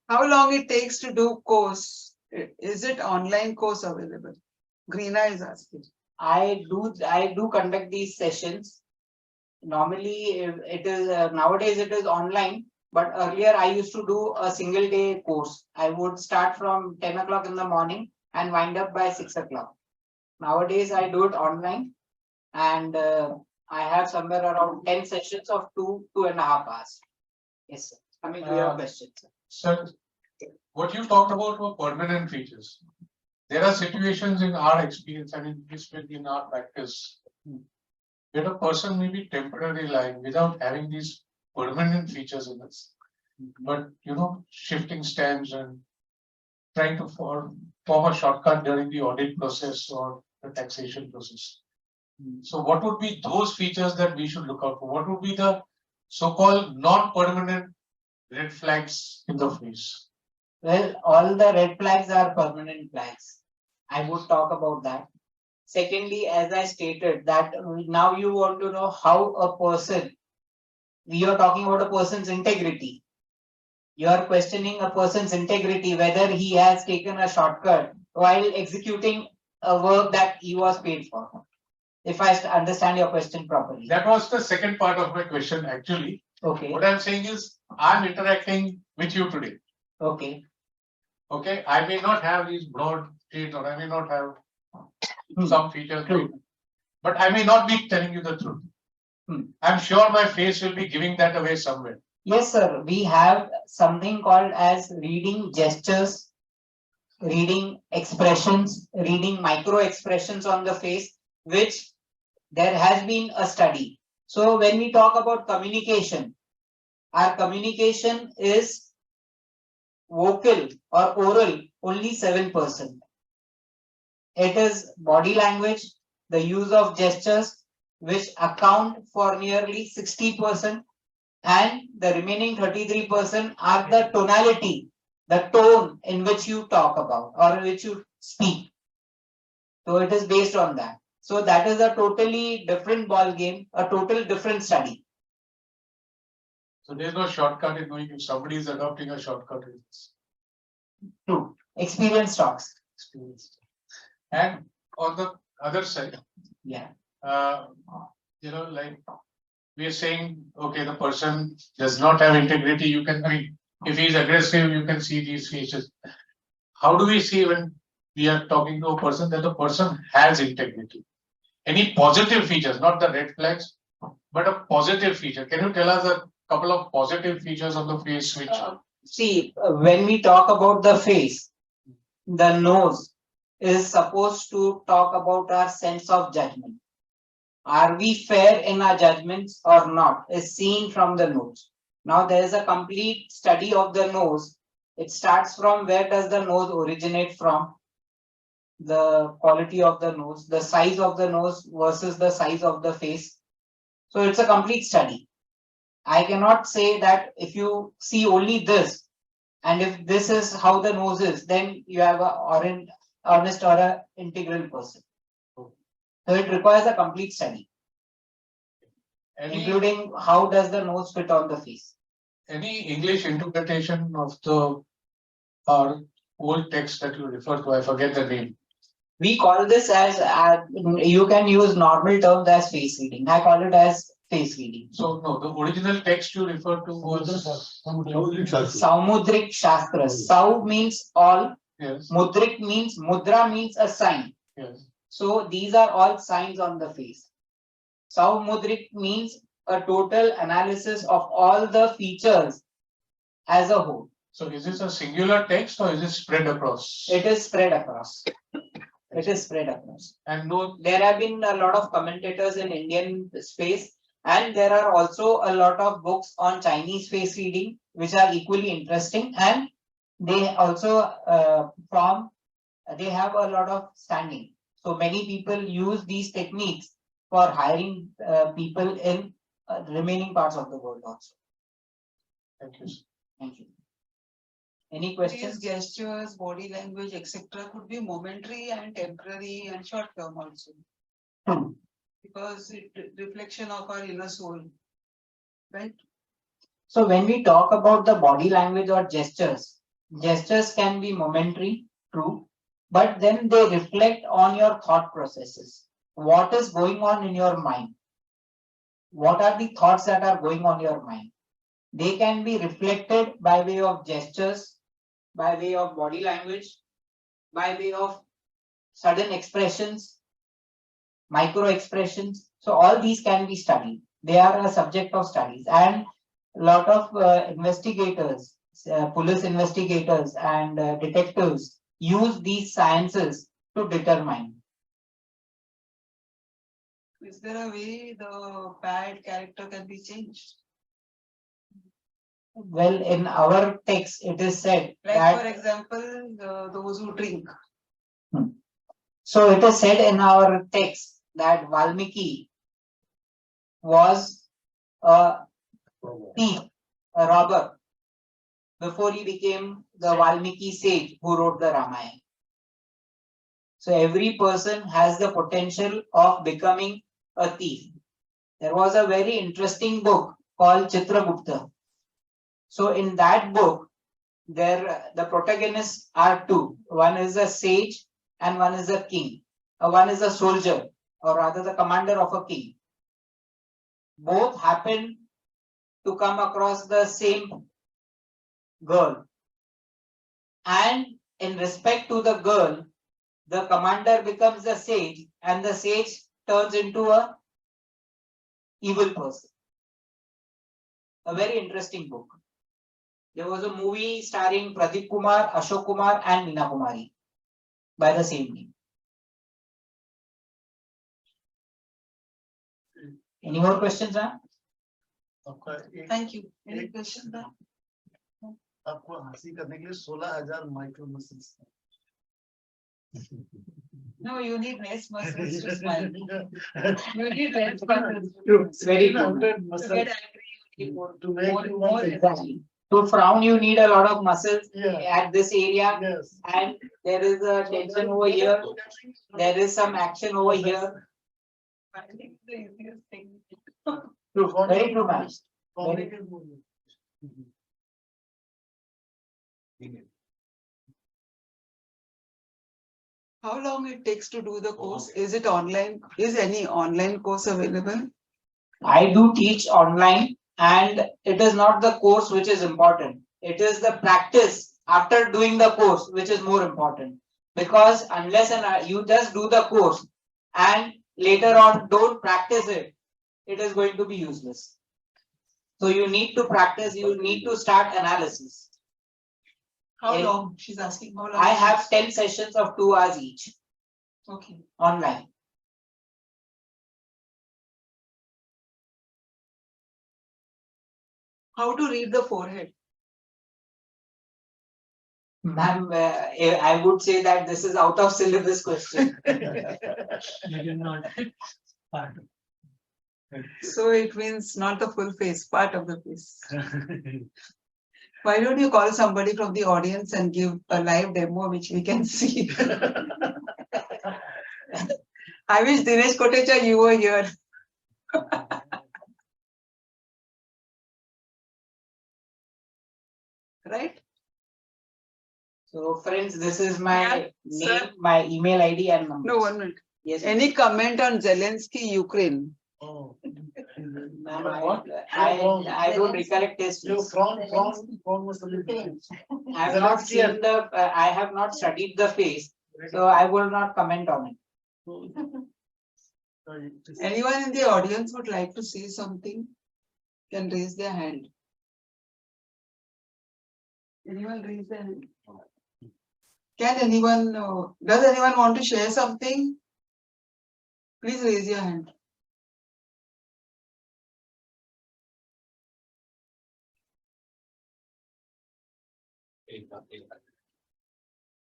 How long it takes to do course? Is it online course available? Greena is asking. I do conduct these sessions. Normally, it is nowadays it is online. But earlier I used to do a single day course. I would start from 10 o'clock in the morning and wind up by 6 o'clock. Nowadays I do it online, and I have somewhere around 10 sessions of 2.5 hours. Yes, sir. Coming to your question, sir. Sir, what you talked about were permanent features. There are situations in our experience, I mean, this will be in our practice, where a person may be temporarily lying without having these permanent features in us. But shifting stands and trying to form a shortcut during the audit process or the taxation process. So what would be those features that we should look out for? What would be the so-called non-permanent red flags in the face? Well, all the red flags are permanent flags. I would talk about that. Secondly, as I stated, that now you want to know how a person, we are talking about a person's integrity. You are questioning a person's integrity, whether he has taken a shortcut while executing a work that he was paid for. If I understand your question properly. That was the second part of my question, actually. Okay. What I'm saying is, I'm interacting with you today. Okay. Okay, I may not have these broad traits, or I may not have some features, but I may not be telling you the truth. I'm sure my face will be giving that away somewhere. Yes, sir. We have something called as reading gestures, reading expressions, reading micro expressions on the face, which there has been a study. So when we talk about communication, our communication is vocal or oral only 7%. It is body language, the use of gestures, which account for nearly 60%, and the remaining 33% are the tonality, the tone in which you talk about or in which you speak. So it is based on that. So that is a totally different ball game, a total different study. So there's no shortcut in knowing if somebody is adopting a shortcut. True. Experience talks. And on the other side, Yeah. like we are saying, okay, the person does not have integrity. You can, I mean, if he's aggressive, you can see these features. How do we see when we are talking to a person that the person has integrity? Any positive features, not the red flags, but a positive feature. Can you tell us a couple of positive features of the face which See, when we talk about the face, the nose is supposed to talk about our sense of judgment. Are we fair in our judgments or not is seen from the nose. Now there is a complete study of the nose. It starts from where does the nose originate from, the quality of the nose, the size of the nose versus the size of the face. So it's a complete study. I cannot say that if you see only this and if this is how the nose is, then you have a honest or a integral person. So it requires a complete study, including how does the nose fit on the face. any English interpretation of the our old text that you refer to? I forget the name. We call this as you can use normal terms as face reading. I call it as face reading. So no, the original text you refer to was Saumudrik Shastra. Sau means all. yes, Mudrik means mudra means a sign. yes. So these are all signs on the face. Saumudrik means a total analysis of all the features as a whole. So is this a singular text or is it spread across? It is spread across. It is spread across. And no, There have been a lot of commentators in Indian space, and there are also a lot of books on Chinese face reading, which are equally interesting, and they also they have a lot of standing. So many people use these techniques for hiring people in remaining parts of the world also. thank you. Thank you. Any These questions? gestures, body language, etc. could be momentary and temporary and short term also. Because it reflection of our inner soul. Right? So when we talk about the body language or gestures, gestures can be momentary, true, but then they reflect on your thought processes. What is going on in your mind? What are the thoughts that are going on your mind? They can be reflected by way of gestures, by way of body language, by way of sudden expressions, micro expressions. So all these can be studied. They are a subject of studies, and a lot of investigators, police investigators and detectives use these sciences to determine. Is there a way the bad character can be changed? Well, in our text, it is said Like that. for example, those who drink. So it is said in our text that Valmiki was a thief, a robber, before he became the Valmiki sage who wrote the Ramayana. So every person has the potential of becoming a thief. There was a very interesting book called Chitragupta. So in that book, the protagonists are two. One is a sage and one is a king. One is a soldier, or rather the commander of a king. Both happen to come across the same girl. And in respect to the girl, the commander becomes the sage and the sage turns into a evil person. A very interesting book. There was a movie starring Pradeep Kumar, Ashok Kumar and Meena Kumari by the same name. Any more questions, ma'am? Thank you. Any question? आपको हंसी करने के लिए 16,000 micro muscles. No, you need less muscles to smile. You need less muscles. It's very true. To get angry, you need more. To make you more Exactly. To frown, you need a lot of muscles Yeah. at this area, Yes. and there is a tension over here. There is some action over here. I think the easiest thing. True. Very true, ma'am. Cognitive movement. How long it takes to do the course? Is it online? Is any online course available? I do teach online, and it is not the course which is important. It is the practice after doing the course which is more important. Because unless you just do the course and later on don't practice it, it is going to be useless. So you need to practice, you need to start analysis. How Eh, long? She's asking how long. I it have takes. 10 sessions of 2 hours each Okay. online. How to read the forehead? Ma'am, I would say that this is out of syllabus question. It is not part of. So it means not the full face, part of the face. Why don't you call somebody from the audience and give a live demo which we can see? I wish Dinesh Kotecha you were here. Right? So friends, this is my Yeah, name, sir. my email ID and number. No, 1 minute. Yes. Any comment on Zelensky, Ukraine? Oh. Ma'am, I don't recollect his You face. from must have been. I have not seen the, I have not studied the face, so I will not comment on it. Anyone in the audience would like to say something? Can raise their hand. Anyone raise their hand? Can anyone, does anyone want to share something? Please raise your hand.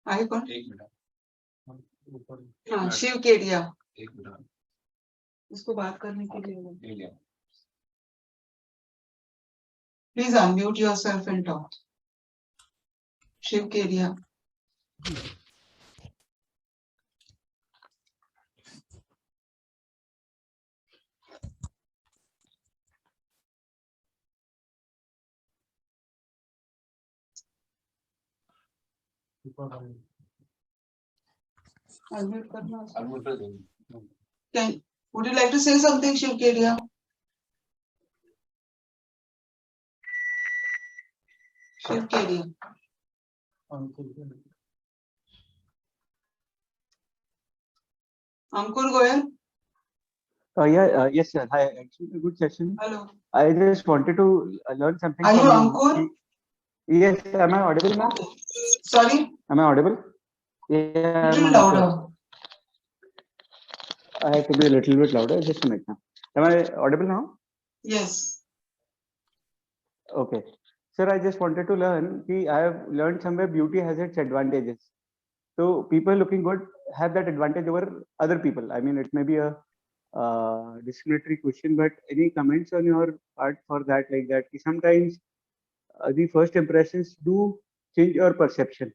आगे कौन? हाँ, शिव केडिया. उसको बात करने के लिए. Please unmute yourself and talk. Shiv Kedia. Unmute करना. Would you like to say something, Shiv Kedia? Shiv Kedia. Ankur Goyal. Yes, sir. Hi, actually, a good session. Hello. I just wanted to learn something. Are you from Ankur? Yes, am I audible, ma'am? Sorry? Am I audible? Yeah, Little I'm louder. I have to be a little bit louder. Just a minute now. Am I audible now? Yes. Okay. Sir, I just wanted to learn. I have learned somewhere beauty has its advantages. So people looking good have that advantage over other people. I mean, it may be a discriminatory question, but any comments on your part for that, like that? Sometimes the first impressions do change your perception.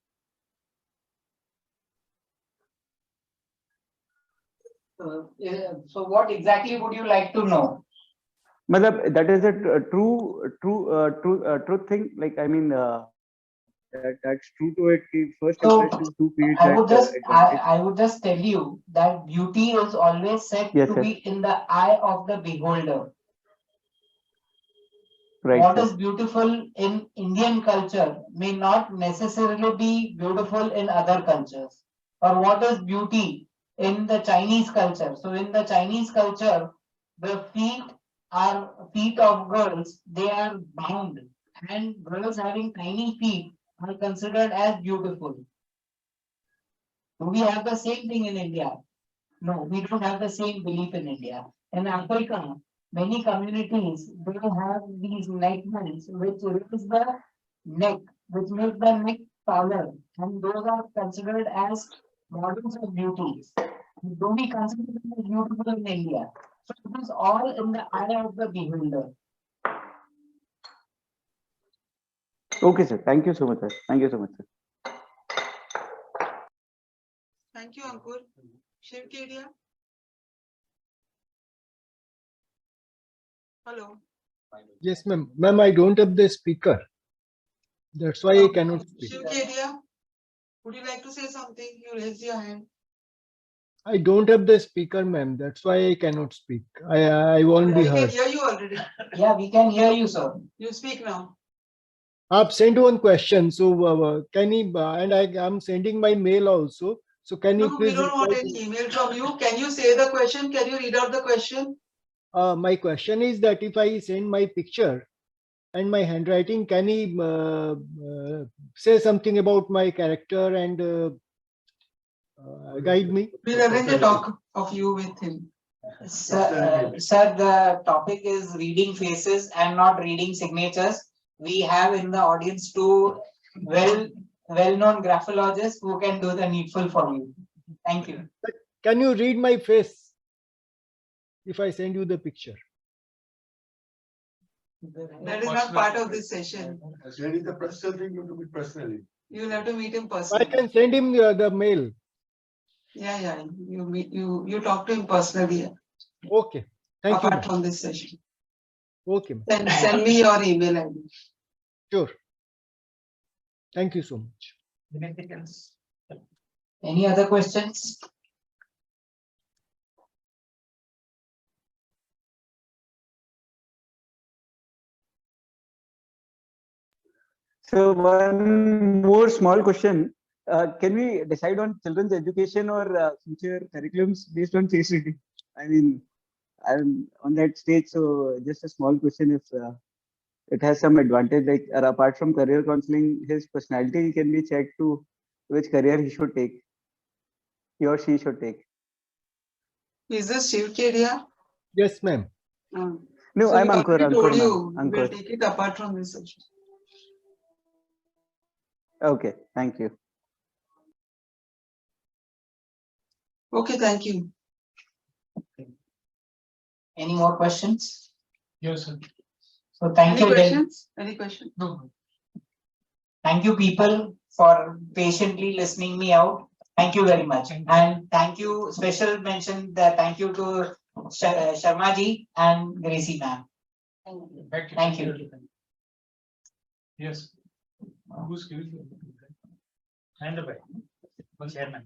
So what exactly would you like to know? Matlab, that is a true thing. Like, I mean, that's true to it. The first So, impressions do create I that would just advantage. I would just tell you that beauty is always said Yes, to sir. be in the eye of the beholder. Right, What sir. is beautiful in Indian culture may not necessarily be beautiful in other cultures. Or what is beauty in the Chinese culture? So in the Chinese culture, the feet of girls, they are bound, and girls having tiny feet are considered as beautiful. Do we have the same thing in India? No, we don't have the same belief in India. In Africa, many communities, they have these neck bands which raise the neck, which make the neck taller, and those are considered as models of beauty. Do we consider them as beautiful in India? So it is all in the eye of the beholder. Okay, sir. Thank you so much, sir. Thank you so much, sir. Thank you, Ankur. Shiv Kedia. Hello. Yes, ma'am. Ma'am, I don't have the speaker. That's why I cannot speak. Shiv Kedia, would you like to say something? You raise your hand. I don't have the speaker, ma'am. That's why I cannot speak. I won't be We can heard. hear you already. Yeah, we can hear you, sir. You speak now. I've sent one question. So can he, and I'm sending my mail also. So can you No, we please don't want reply any to- email from you. Can you say the question? Can you read out the question? my question is that if I send my picture and my handwriting, can he say something about my character and guide me? We'll arrange a talk of you with him. Sir, the topic is reading faces and not reading signatures. We have in the audience two well-known graphologists who can do the needful for you. Thank you. Can you read my face if I send you the picture? That is not part of this session. There is a personal thing you have to meet personally. You'll have to meet him I personally. can send him the mail. Yeah. You talk to him personally Okay. Thank you. apart ma'am. from this session. Okay. ma'am. Send me your email ID. Sure. Thank you so much. Anything else? Any other questions? So one more small question. Can we decide on children's education or future curriculums based on face reading? I mean, I'm on that stage, so just a small question if it has some advantage, like apart from career counseling, his personality can be checked to which career he should take, he or she should take. Is this Shiv Kedia? Yes, ma'am. No, So I'm we Ankur. already told Ankur, you, ma'am. we'll Ankur. take it apart from this session. Okay, thank you. Okay, thank you. Any more questions? Yes, sir. So thank Any you. questions? Any questions? No. Thank you, people, for patiently listening me out. Thank you very much. And thank you, special mention, thank you to Sharma ji and Gracie ma'am. Thank you. Thank you. Yes. Who's giving? Handwriting. Chairman.